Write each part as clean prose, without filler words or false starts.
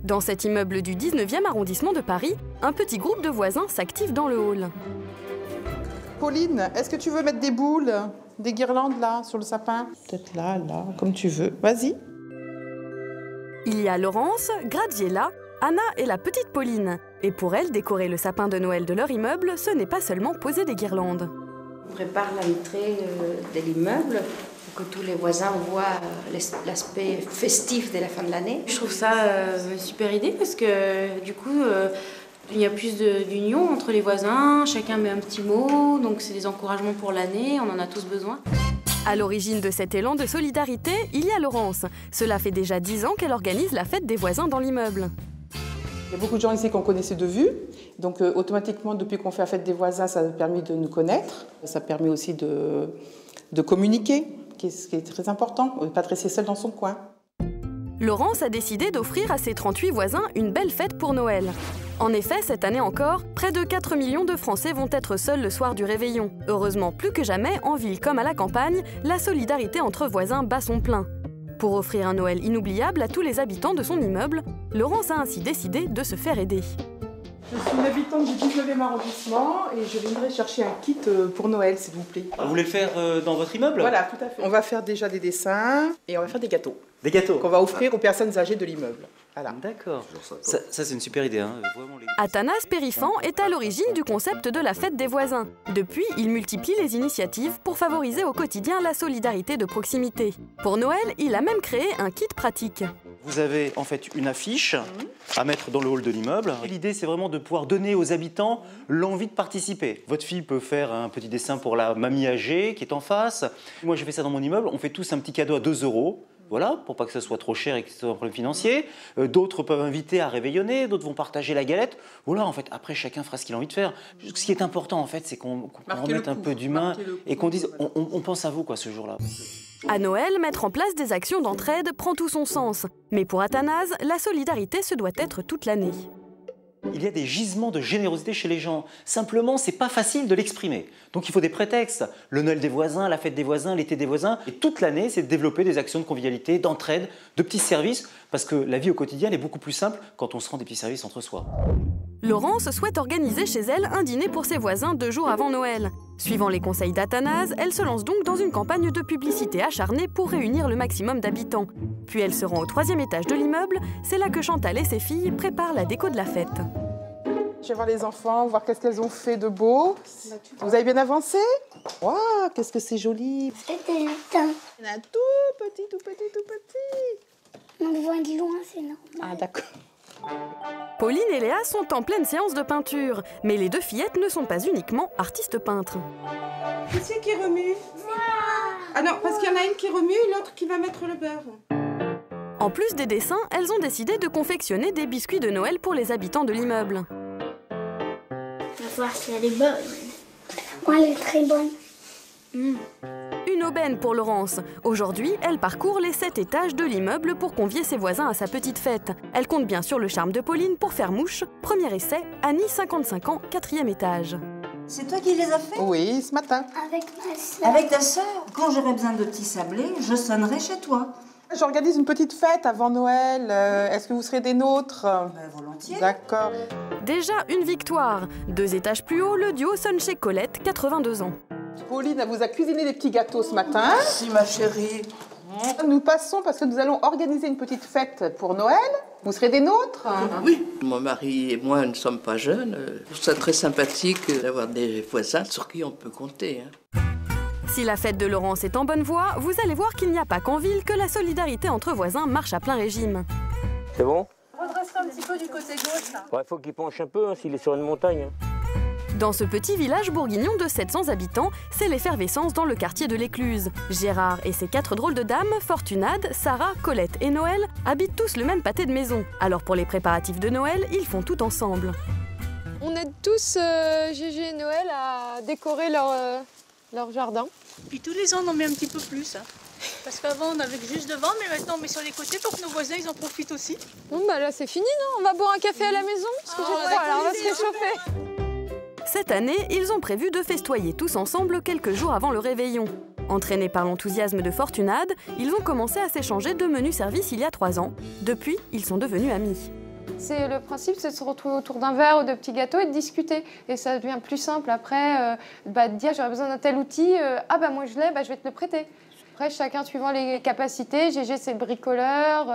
Dans cet immeuble du 19e arrondissement de Paris, un petit groupe de voisins s'active dans le hall. Pauline, est-ce que tu veux mettre des boules, des guirlandes là, sur le sapin? Peut-être là, comme tu veux. Vas-y. Il y a Laurence, Graziella, Anna et la petite Pauline. Et pour elles, décorer le sapin de Noël de leur immeuble, ce n'est pas seulement poser des guirlandes. On prépare l'entrée de l'immeuble pour que tous les voisins voient l'aspect festif de la fin de l'année. Je trouve ça une super idée parce que du coup, il y a plus d'union entre les voisins, chacun met un petit mot, donc c'est des encouragements pour l'année, on en a tous besoin. À l'origine de cet élan de solidarité, il y a Laurence. Cela fait déjà 10 ans qu'elle organise la fête des voisins dans l'immeuble. Il y a beaucoup de gens ici qu'on connaissait de vue. Donc automatiquement, depuis qu'on fait la fête des voisins, ça a permis de nous connaître. Ça permet aussi de communiquer, ce qui est très important, ne pas te rester seul dans son coin. Laurence a décidé d'offrir à ses 38 voisins une belle fête pour Noël. En effet, cette année encore, près de 4 millions de Français vont être seuls le soir du réveillon. Heureusement, plus que jamais, en ville comme à la campagne, la solidarité entre voisins bat son plein. Pour offrir un Noël inoubliable à tous les habitants de son immeuble, Laurence a ainsi décidé de se faire aider. Je suis une habitante du 19e arrondissement et je viendrai chercher un kit pour Noël, s'il vous plaît. Vous voulez le faire dans votre immeuble? Voilà, tout à fait. On va faire déjà des dessins et on va faire des gâteaux. Des gâteaux qu'on va offrir aux personnes âgées de l'immeuble. Voilà. D'accord. Ça c'est une super idée. Hein. Athanas Périfan est à l'origine du concept de la fête des voisins. Depuis, il multiplie les initiatives pour favoriser au quotidien la solidarité de proximité. Pour Noël, il a même créé un kit pratique. Vous avez en fait une affiche à mettre dans le hall de l'immeuble. L'idée, c'est vraiment de pouvoir donner aux habitants l'envie de participer. Votre fille peut faire un petit dessin pour la mamie âgée qui est en face. Moi, je fais ça dans mon immeuble. On fait tous un petit cadeau à 2 €. Voilà, pour pas que ça soit trop cher et que ce soit un problème financier. D'autres peuvent inviter à réveillonner, d'autres vont partager la galette. Voilà, en fait, après, chacun fera ce qu'il a envie de faire. Ce qui est important, en fait, c'est qu'on remette un peu d'humain et qu'on dise on pense à vous, quoi, ce jour-là. À Noël, mettre en place des actions d'entraide prend tout son sens. Mais pour Athanas, la solidarité se doit être toute l'année. Il y a des gisements de générosité chez les gens. Simplement, c'est pas facile de l'exprimer. Donc il faut des prétextes. Le Noël des voisins, la fête des voisins, l'été des voisins. Et toute l'année, c'est de développer des actions de convivialité, d'entraide, de petits services. Parce que la vie au quotidien elle est beaucoup plus simple quand on se rend des petits services entre soi. Laurence souhaite organiser chez elle un dîner pour ses voisins 2 jours avant Noël. Suivant les conseils d'Athanas, elle se lance donc dans une campagne de publicité acharnée pour réunir le maximum d'habitants. Puis elle se rend au 3e étage de l'immeuble. C'est là que Chantal et ses filles préparent la déco de la fête. Je vais voir les enfants, voir qu'est-ce qu'elles ont fait de beau. Vous avez bien avancé? Waouh, qu'est-ce que c'est joli! C'était le temps. Il y en a un tout petit, tout petit, tout petit. On le voit de loin, c'est normal. Ah d'accord. Pauline et Léa sont en pleine séance de peinture. Mais les 2 fillettes ne sont pas uniquement artistes peintres. Qui c'est qui remue? Ah non, parce qu'il y en a une qui remue et l'autre qui va mettre le beurre. En plus des dessins, elles ont décidé de confectionner des biscuits de Noël pour les habitants de l'immeuble. On va voir si elle est bonne. Moi, elle est très bonne. Une aubaine pour Laurence. Aujourd'hui, elle parcourt les 7 étages de l'immeuble pour convier ses voisins à sa petite fête. Elle compte bien sur le charme de Pauline pour faire mouche. Premier essai, Annie, 55 ans, 4e étage. C'est toi qui les as fait? Oui, ce matin. Avec ma soeur. Avec ta sœur? Quand j'aurai besoin de petits sablés, je sonnerai chez toi. J'organise une petite fête avant Noël. Est-ce que vous serez des nôtres? Volontiers. D'accord. Déjà une victoire. 2 étages plus haut, le duo sonne chez Colette, 82 ans. Pauline, elle vous a cuisiné des petits gâteaux ce matin. Merci ma chérie. Nous passons parce que nous allons organiser une petite fête pour Noël. Vous serez des nôtres? Oui, mon mari et moi ne sommes pas jeunes. Je trouve ça très sympathique d'avoir des voisins sur qui on peut compter. Si la fête de Laurence est en bonne voie, vous allez voir qu'il n'y a pas qu'en ville que la solidarité entre voisins marche à plein régime. C'est bon? Redresse un petit peu du côté gauche, là. Ouais, faut qu'il penche un peu, s'il est sur une montagne. Dans ce petit village bourguignon de 700 habitants, c'est l'effervescence dans le quartier de l'Écluse. Gérard et ses 4 drôles de dames, Fortunade, Sarah, Colette et Noël, habitent tous le même pâté de maison. Alors pour les préparatifs de Noël, ils font tout ensemble. On aide tous Gégé et Noël à décorer leur jardin. Puis tous les ans, on en met un petit peu plus. Parce qu'avant, on avait juste devant, mais maintenant, on met sur les côtés pour que nos voisins, ils en profitent aussi. Bon, bah là, c'est fini, non? On va boire un café à la maison? Parce que j'ai froid, alors on va se réchauffer. Cette année, ils ont prévu de festoyer tous ensemble quelques jours avant le réveillon. Entraînés par l'enthousiasme de Fortunade, ils ont commencé à s'échanger de menus services il y a 3 ans. Depuis, ils sont devenus amis. Le principe, c'est de se retrouver autour d'un verre ou de petits gâteaux et de discuter. Et ça devient plus simple après de dire j'aurais besoin d'un tel outil, ah bah moi je l'ai, bah, je vais te le prêter. Après, chacun suivant les capacités. Gégé, c'est le bricoleur.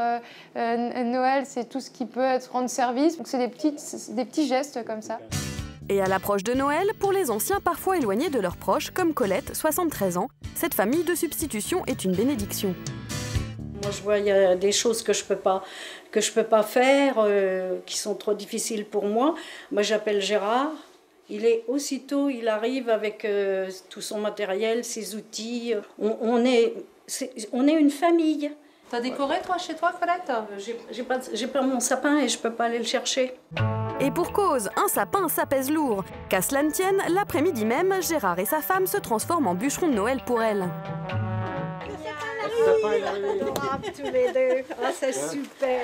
Noël, c'est tout ce qui peut être rendre service. Donc c'est des petits gestes comme ça. Et à l'approche de Noël, pour les anciens parfois éloignés de leurs proches, comme Colette, 73 ans, cette famille de substitution est une bénédiction. Moi, je vois il y a des choses que je peux pas faire, qui sont trop difficiles pour moi. Moi, j'appelle Gérard. Il arrive avec tout son matériel, ses outils. On est une famille. T'as décoré toi chez toi, Colette? J'ai pas mon sapin et je peux pas aller le chercher. Et pour cause, un sapin, ça pèse lourd. Qu'à cela ne tienne, l'après-midi même, Gérard et sa femme se transforment en bûcherons de Noël pour elle. Tous les deux, oh, c'est super.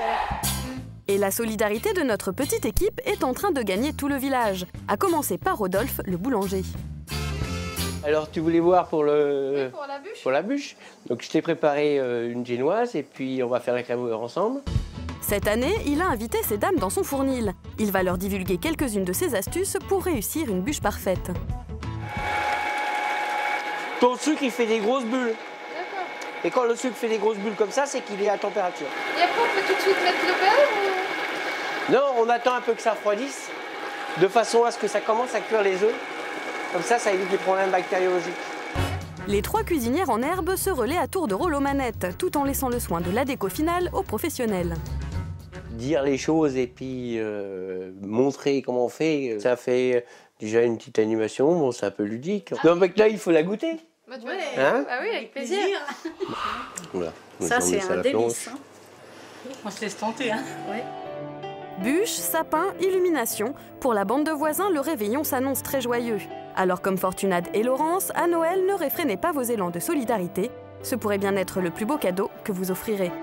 Et la solidarité de notre petite équipe est en train de gagner tout le village, à commencer par Rodolphe, le boulanger. Alors tu voulais voir pour la bûche. Pour la bûche. Donc je t'ai préparé une génoise et puis on va faire la clameur ensemble. Cette année, il a invité ces dames dans son fournil. Il va leur divulguer quelques-unes de ses astuces pour réussir une bûche parfaite. Ton sucre, il fait des grosses bulles. Et quand le sucre fait des grosses bulles comme ça, c'est qu'il est à température. Et après, on peut tout de suite mettre le beurre ou... Non, on attend un peu que ça refroidisse, de façon à ce que ça commence à cuire les œufs. Comme ça évite les problèmes bactériologiques. Les trois cuisinières en herbe se relaient à tour de rôle aux manettes, tout en laissant le soin de la déco finale aux professionnels. Dire les choses et puis montrer comment on fait, ça fait déjà une petite animation, bon, c'est un peu ludique. Non, mais là, il faut la goûter. Bah, tu hein? Ah oui, avec plaisir. Voilà. Ça, c'est un délice. Hein. On se laisse tenter. Hein. Ouais. Bûche, sapin, illumination. Pour la bande de voisins, le réveillon s'annonce très joyeux. Alors comme Fortunade et Laurence, à Noël, ne réfrénez pas vos élans de solidarité. Ce pourrait bien être le plus beau cadeau que vous offrirez.